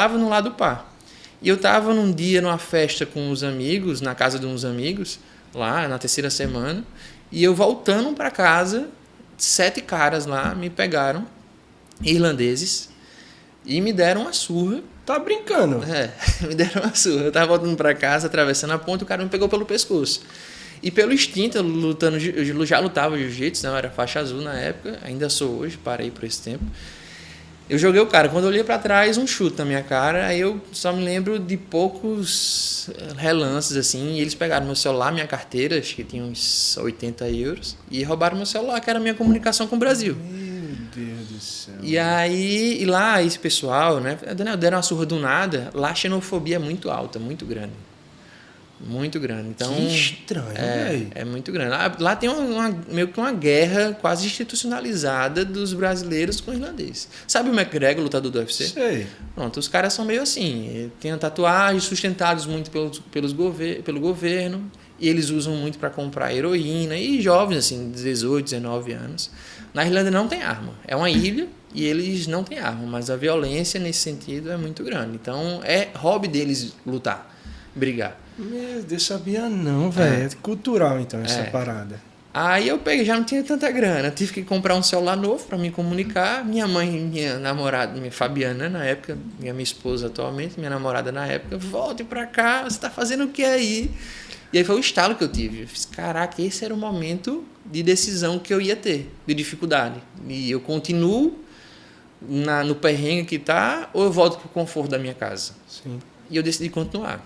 estava no lado par. E eu estava num dia, numa festa com uns amigos, na casa de uns amigos, lá na terceira semana, e eu voltando para casa, 7 caras lá me pegaram, irlandeses, e me deram uma surra. Tá brincando? Me deram uma surra. Eu tava voltando para casa, atravessando a ponte, o cara me pegou pelo pescoço. E pelo instinto, eu já lutava jiu-jitsu, né? Eu era faixa azul na época, ainda sou hoje, parei por esse tempo. Eu joguei o cara, quando eu olhei para trás, um chute na minha cara, aí eu só me lembro de poucos relances, assim, e eles pegaram meu celular, minha carteira, acho que tinha uns 80 euros, e roubaram meu celular, que era a minha comunicação com o Brasil. Meu Deus do céu. E aí, e lá, esse pessoal, né, Daniel, deram uma surra do nada, lá a xenofobia é muito alta, muito grande. Muito grande. Então, que estranho, velho. É muito grande. Lá tem meio que uma guerra quase institucionalizada dos brasileiros com os irlandeses. Sabe o McGregor, lutador do UFC? Sei. Pronto, os caras são meio assim. Tem tatuagens sustentados muito pelo governo. E eles usam muito para comprar heroína. E jovens, assim, 18, 19 anos. Na Irlanda não tem arma. É uma ilha e eles não têm arma. Mas a violência, nesse sentido, é muito grande. Então, é hobby deles lutar, brigar. Meu Deus, sabia não, velho. É cultural, então, essa parada. Aí eu peguei, já não tinha tanta grana. Tive que comprar um celular novo para me comunicar. Minha mãe, minha namorada, minha Fabiana na época, minha esposa atualmente, minha namorada na época, volte para cá, você tá fazendo o que aí? E aí foi o estalo que eu tive. Eu fiz, caraca, esse era o momento de decisão que eu ia ter, de dificuldade. E eu continuo no perrengue que tá, ou eu volto pro conforto da minha casa? Sim. E eu decidi continuar.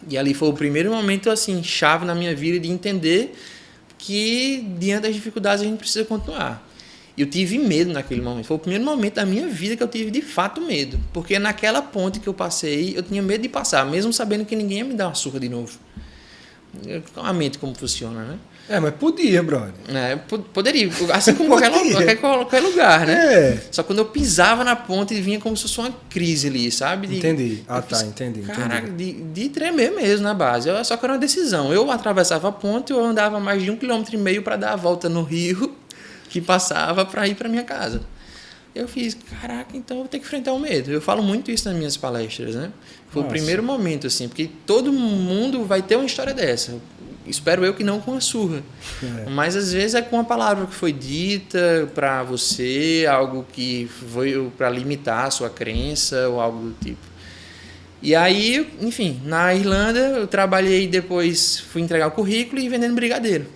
E ali foi o primeiro momento, assim, chave na minha vida de entender que, diante das dificuldades, a gente precisa continuar. Eu tive medo naquele momento. Foi o primeiro momento da minha vida que eu tive, de fato, medo. Porque naquela ponte que eu passei, eu tinha medo de passar, mesmo sabendo que ninguém ia me dar uma surra de novo. A mente como funciona, né? Mas podia, brother. Poderia, assim como qualquer lugar, né? É. Só quando eu pisava na ponte, vinha como se fosse uma crise ali, sabe? Entendi. Entendi. Caraca, de tremer mesmo na base. Só que era uma decisão. Eu atravessava a ponte, eu andava mais de 1,5 km para dar a volta no rio que passava para ir para minha casa. Eu fiz, caraca, então eu vou ter que enfrentar o medo. Eu falo muito isso nas minhas palestras, né? Foi o primeiro momento, assim, porque todo mundo vai ter uma história dessa. Espero eu que não com a surra. Mas às vezes é com uma palavra que foi dita para você, algo que foi para limitar a sua crença ou algo do tipo. E aí, enfim, na Irlanda eu trabalhei depois, fui entregar o currículo e vendendo brigadeiro.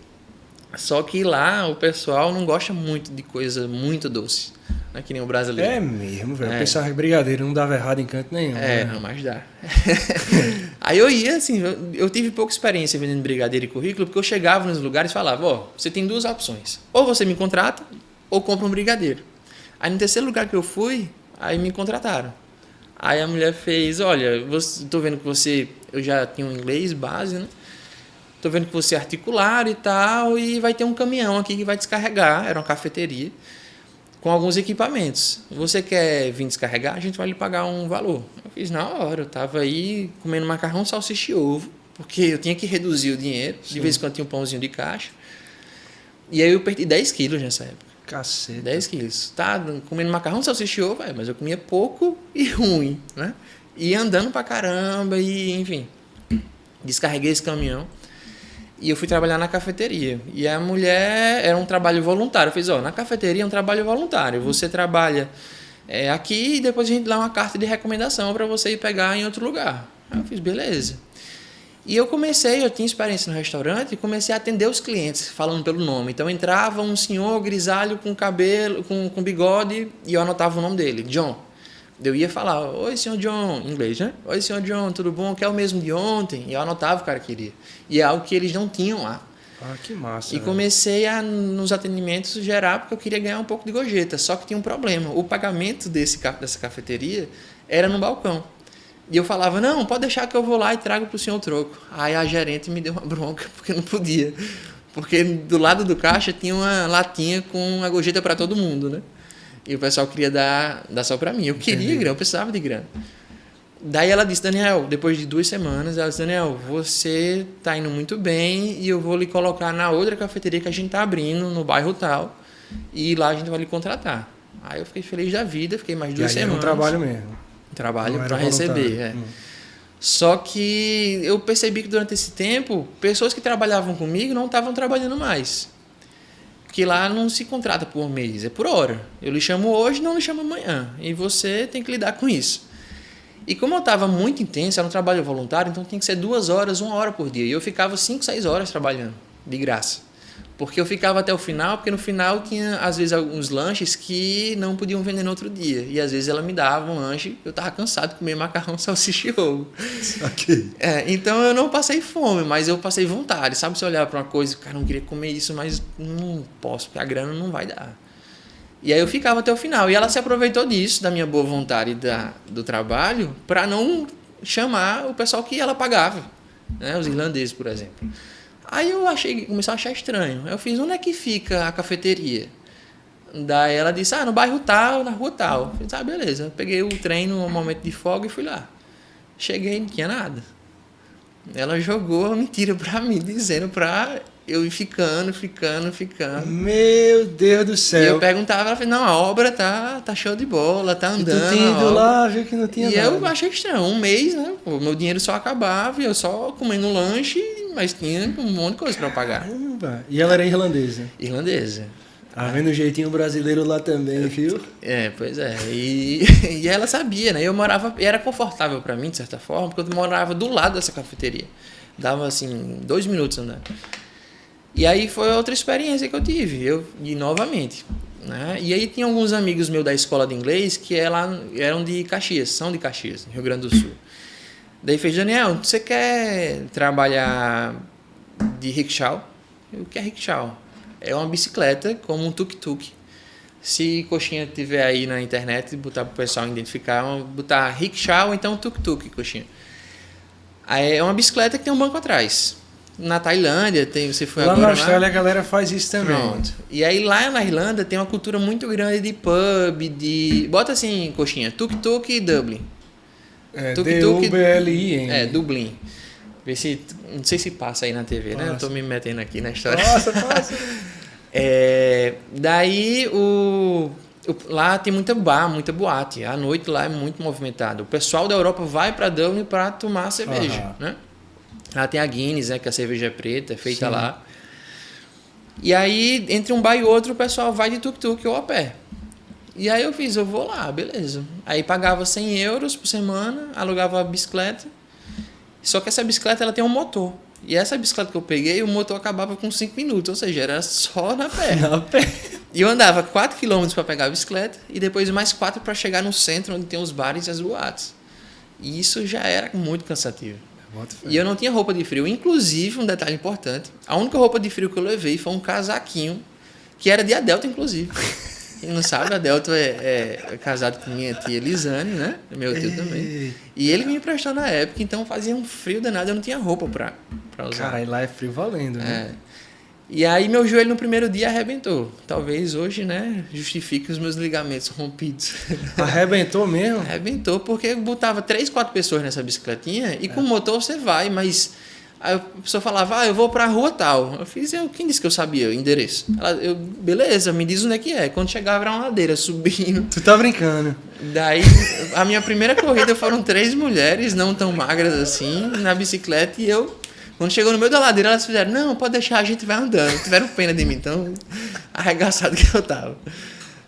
Só que lá o pessoal não gosta muito de coisa muito doce, não é que nem o brasileiro. É mesmo, velho. Eu pensava que brigadeiro não dava errado em canto nenhum. Não, mas dá. Aí eu ia, assim, eu tive pouca experiência vendendo brigadeiro e currículo, porque eu chegava nos lugares e falava, você tem 2 opções. Ou você me contrata, ou compra um brigadeiro. Aí no terceiro lugar que eu fui, aí me contrataram. Aí a mulher fez, olha, tô vendo que eu já tinha um inglês base, né? Tô vendo que você é articular e tal, e vai ter um caminhão aqui que vai descarregar, era uma cafeteria, com alguns equipamentos. Você quer vir descarregar? A gente vai lhe pagar um valor. Eu fiz na hora, eu tava aí comendo macarrão, salsicha e ovo, porque eu tinha que reduzir o dinheiro, de vez em quando tinha um pãozinho de caixa. E aí eu perdi 10 quilos nessa época. Caceta. 10 quilos. Tá comendo macarrão, salsicha e ovo, mas eu comia pouco e ruim, né? E andando pra caramba, e enfim. Descarreguei esse caminhão. E eu fui trabalhar na cafeteria. E a mulher era um trabalho voluntário. Eu fiz, na cafeteria é um trabalho voluntário. Você trabalha aqui e depois a gente dá uma carta de recomendação para você ir pegar em outro lugar. Aí eu fiz, beleza. E eu tinha experiência no restaurante e comecei a atender os clientes, falando pelo nome. Então entrava um senhor grisalho com cabelo, com bigode, e eu anotava o nome dele, John. Eu ia falar, oi, senhor John, em inglês, né? Oi, senhor John, tudo bom? Quer o mesmo de ontem? E eu anotava o cara queria. E é algo que eles não tinham lá. Que massa. E comecei nos atendimentos, gerar, porque eu queria ganhar um pouco de gorjeta. Só que tinha um problema. O pagamento dessa cafeteria era no balcão. E eu falava, não, pode deixar que eu vou lá e trago para o senhor o troco. Aí a gerente me deu uma bronca, porque não podia. Porque do lado do caixa tinha uma latinha com a gorjeta para todo mundo, né? E o pessoal queria dar só para mim. Eu queria grana, eu precisava de grana. Daí ela disse, Daniel, depois de 2 semanas, ela disse, Daniel, você tá indo muito bem e eu vou lhe colocar na outra cafeteria que a gente tá abrindo, no bairro tal, e lá a gente vai lhe contratar. Aí eu fiquei feliz da vida, fiquei mais 2 semanas. Era um trabalho mesmo. trabalho Não para era receber. voluntário. Só que eu percebi que durante esse tempo, pessoas que trabalhavam comigo não estavam trabalhando mais. Porque lá não se contrata por mês, é por hora. Eu lhe chamo hoje, não lhe chamo amanhã. E você tem que lidar com isso. E como eu estava muito intenso, era um trabalho voluntário, então tem que ser 2 horas, 1 hora por dia. E eu ficava 5, 6 horas trabalhando, de graça. Porque eu ficava até o final, porque no final tinha, às vezes, alguns lanches que não podiam vender no outro dia. E às vezes ela me dava um lanche, eu estava cansado de comer macarrão, salsicha e ovo. Okay. Então eu não passei fome, mas eu passei vontade. Sabe, você olhar para uma coisa, cara, não queria comer isso, mas não posso, porque a grana não vai dar. E aí eu ficava até o final. E ela se aproveitou disso, da minha boa vontade do trabalho, para não chamar o pessoal que ela pagava, né? Os irlandeses, por exemplo. Aí eu comecei a achar estranho. Eu fiz, onde é que fica a cafeteria? Daí ela disse, no bairro tal, na rua tal. Eu fiz, beleza. Eu peguei o trem no momento de folga e fui lá. Cheguei e não tinha nada. Ela jogou a mentira pra mim, dizendo pra eu ir ficando. Meu Deus do céu. E eu perguntava, ela falou, não, a obra tá show de bola, tá andando. E tu tinha ido lá, viu que não tinha nada. E eu achei estranho, 1 mês, né? O meu dinheiro só acabava, e eu só comendo lanche, mas tinha um monte de coisa pra eu pagar. Caramba. E ela era irlandesa? Irlandesa. Tá vendo o jeitinho brasileiro lá também, viu? Pois é. E ela sabia, né? Eu morava, era confortável pra mim, de certa forma, porque eu morava do lado dessa cafeteria. Dava, assim, 2 minutos andando. E aí foi outra experiência que eu tive, e novamente. Né? E aí tinha alguns amigos meus da escola de inglês que eram de Caxias, são de Caxias, Rio Grande do Sul. Daí fez, Daniel, você quer trabalhar de rickshaw? O que é rickshaw? É uma bicicleta como um tuk-tuk. Se Coxinha tiver aí na internet, botar para o pessoal identificar, botar rickshaw ou então tuk-tuk, Coxinha. Aí é uma bicicleta que tem um banco atrás. Na Tailândia, você foi lá agora na Austrália a galera faz isso também. Pronto. E aí lá na Irlanda tem uma cultura muito grande de pub, bota assim, Coxinha, tuk-tuk e Dublin. D-U-B-L-I-N. Dublin. Vê se, não sei se passa aí na TV, né? Eu tô me metendo aqui na história. Passa. Daí lá tem muita boate. À noite lá é muito movimentado. O pessoal da Europa vai para Dublin para tomar cerveja, né? Lá tem a Guinness, né, que a cerveja é preta, é feita Sim. lá. E aí, entre um bar e outro, o pessoal vai de tuk-tuk ou a pé. E aí eu vou lá, beleza. Aí pagava 100 euros por semana, alugava a bicicleta. Só que essa bicicleta ela tem um motor. E essa bicicleta que eu peguei, o motor acabava com 5 minutos, ou seja, era só na pé. E eu andava 4 km para pegar a bicicleta e depois mais 4 para chegar no centro, onde tem os bares e as boates. E isso já era muito cansativo. E eu não tinha roupa de frio. Inclusive, um detalhe importante, a única roupa de frio que eu levei foi um casaquinho, que era de Adelto, inclusive. Quem não sabe, Adelto é casado com minha tia Elisane, né? Meu tio também. E ele me emprestou na época, então fazia um frio danado, eu não tinha roupa pra usar. Cara, e lá é frio valendo, né? E aí meu joelho no primeiro dia arrebentou. Talvez hoje, né, justifique os meus ligamentos rompidos. Arrebentou mesmo? Arrebentou, porque eu botava 3, 4 pessoas nessa bicicletinha e com o motor você vai, mas aí a pessoa falava, eu vou pra rua tal. Eu fiz, quem disse que eu sabia o endereço? Beleza, me diz onde é que é. Quando chegava era uma ladeira subindo. Tu tá brincando. Daí, a minha primeira corrida foram 3 mulheres, não tão magras assim, na bicicleta, e eu... Quando chegou no meio da ladeira, elas fizeram, não, pode deixar, a gente vai andando. Tiveram pena de mim, tão arregaçado que eu tava.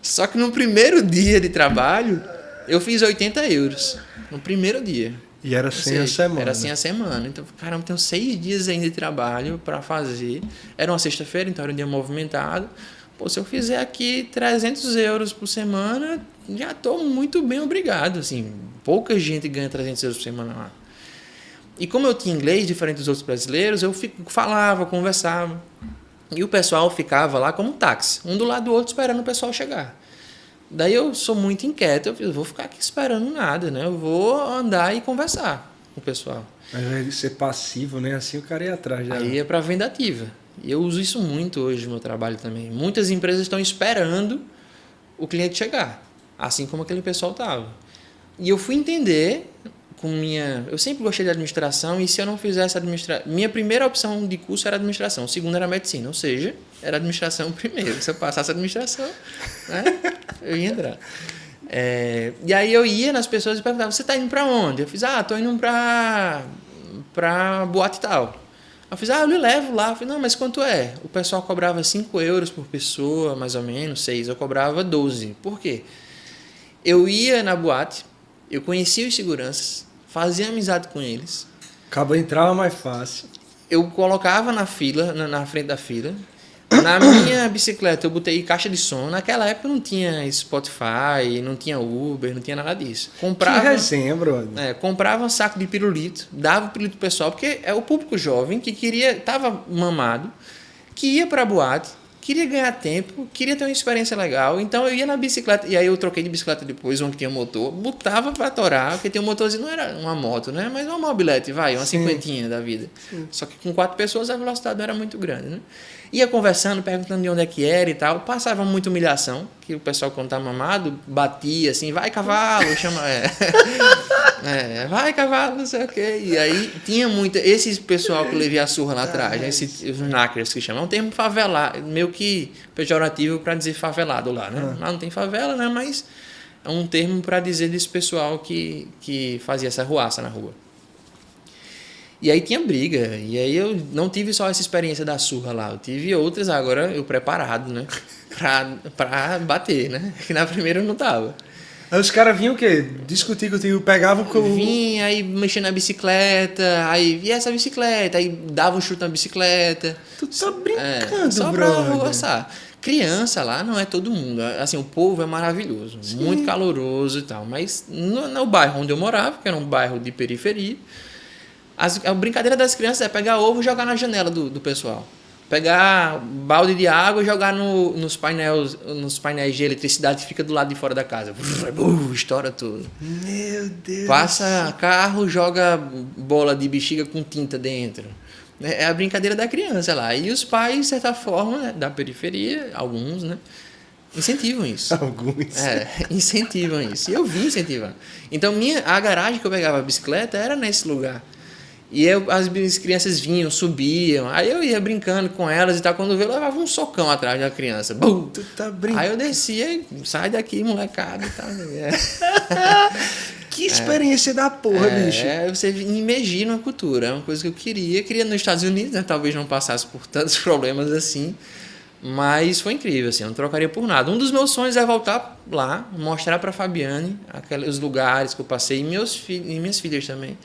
Só que no primeiro dia de trabalho, eu fiz 80 euros. No primeiro dia. E era assim a semana. Era assim a semana. Então, caramba, tenho 6 dias ainda de trabalho para fazer. Era uma sexta-feira, então era um dia movimentado. Pô, se eu fizer aqui 300 euros por semana, já estou muito bem obrigado. Assim, pouca gente ganha 300 euros por semana lá. E como eu tinha inglês, diferente dos outros brasileiros, eu falava, conversava. E o pessoal ficava lá como um táxi, um do lado do outro esperando o pessoal chegar. Daí eu sou muito inquieto, eu vou ficar aqui esperando nada, né? Eu vou andar e conversar com o pessoal. Mas vai ser passivo, né? Assim o cara ia atrás. Já. Aí é para venda ativa. E eu uso isso muito hoje no meu trabalho também. Muitas empresas estão esperando o cliente chegar, assim como aquele pessoal estava. E eu fui entender... Eu sempre gostei de administração e se eu não fizesse administração... Minha primeira opção de curso era administração, segunda era medicina, ou seja, era administração primeiro. Se eu passasse administração, né, eu ia entrar. E aí eu ia nas pessoas e perguntava, você tá indo pra onde? Eu fiz, tô indo pra boate e tal. Eu fiz, eu lhe levo lá. Eu falei, não, mas quanto é? O pessoal cobrava 5 euros por pessoa, mais ou menos, 6. Eu cobrava 12. Por quê? Eu ia na boate, eu conhecia os seguranças, fazia amizade com eles. Acaba entrava mais fácil. Eu colocava na fila, na frente da fila. Na minha bicicleta eu botei caixa de som. Naquela época não tinha Spotify, não tinha Uber, não tinha nada disso. Que resenha, brother. Comprava um saco de pirulito, dava o pirulito pro pessoal, porque é o público jovem que tava mamado, que ia pra boate, queria ganhar tempo, queria ter uma experiência legal. Então eu ia na bicicleta, e aí eu troquei de bicicleta depois, uma que tinha motor, botava pra torar, porque tem um motorzinho, não era uma moto, né? Mas uma mobilete, uma cinquentinha da vida. Sim. Só que com 4 pessoas a velocidade não era muito grande, né? Ia conversando, perguntando de onde é que era e tal. Passava muita humilhação, que o pessoal, quando tá mamado, batia assim, vai cavalo, chama. Vai cavalo, não sei o quê. E aí tinha muito. Esse pessoal que eu levei a surra lá atrás, os knackers que chamam, é um termo favelado, meio que pejorativo para dizer favelado lá, né? Lá não tem favela, né? Mas é um termo para dizer desse pessoal que fazia essa ruaça na rua. E aí tinha briga. E aí eu não tive só essa experiência da surra lá. Eu tive outras agora, eu preparado, né? Pra bater, né? Que na primeira eu não tava. Aí os caras vinham o quê? Discutir contigo, pegavam com... Vinha, aí mexendo na bicicleta, aí via essa bicicleta, aí dava um chute na bicicleta. Tu tá brincando, só pra roçar. Criança lá não é todo mundo. Assim, o povo é maravilhoso, muito caloroso e tal. Mas no bairro onde eu morava, que era um bairro de periferia, a brincadeira das crianças é pegar ovo e jogar na janela do pessoal. Pegar balde de água e jogar nos painéis de eletricidade que fica do lado de fora da casa. Estoura tudo. Meu Deus. Passa carro, joga bola de bexiga com tinta dentro. É a brincadeira da criança lá. E os pais, de certa forma, né, da periferia, alguns, né, incentivam isso. Alguns. Incentivam isso. E eu vim incentivando. Então, a garagem que eu pegava a bicicleta era nesse lugar. E as crianças vinham, subiam. Aí eu ia brincando com elas e tal. Quando eu levava um socão atrás da criança. Bum! Tu tá brincando. Aí eu descia e sai daqui, molecada e tal. Que experiência da porra, bicho. Você imagina uma cultura. É uma coisa que eu queria. Queria nos Estados Unidos, né? Talvez não passasse por tantos problemas assim. Mas foi incrível, assim. Eu não trocaria por nada. Um dos meus sonhos é voltar lá, mostrar pra Fabiane os lugares que eu passei. E minhas filhas também.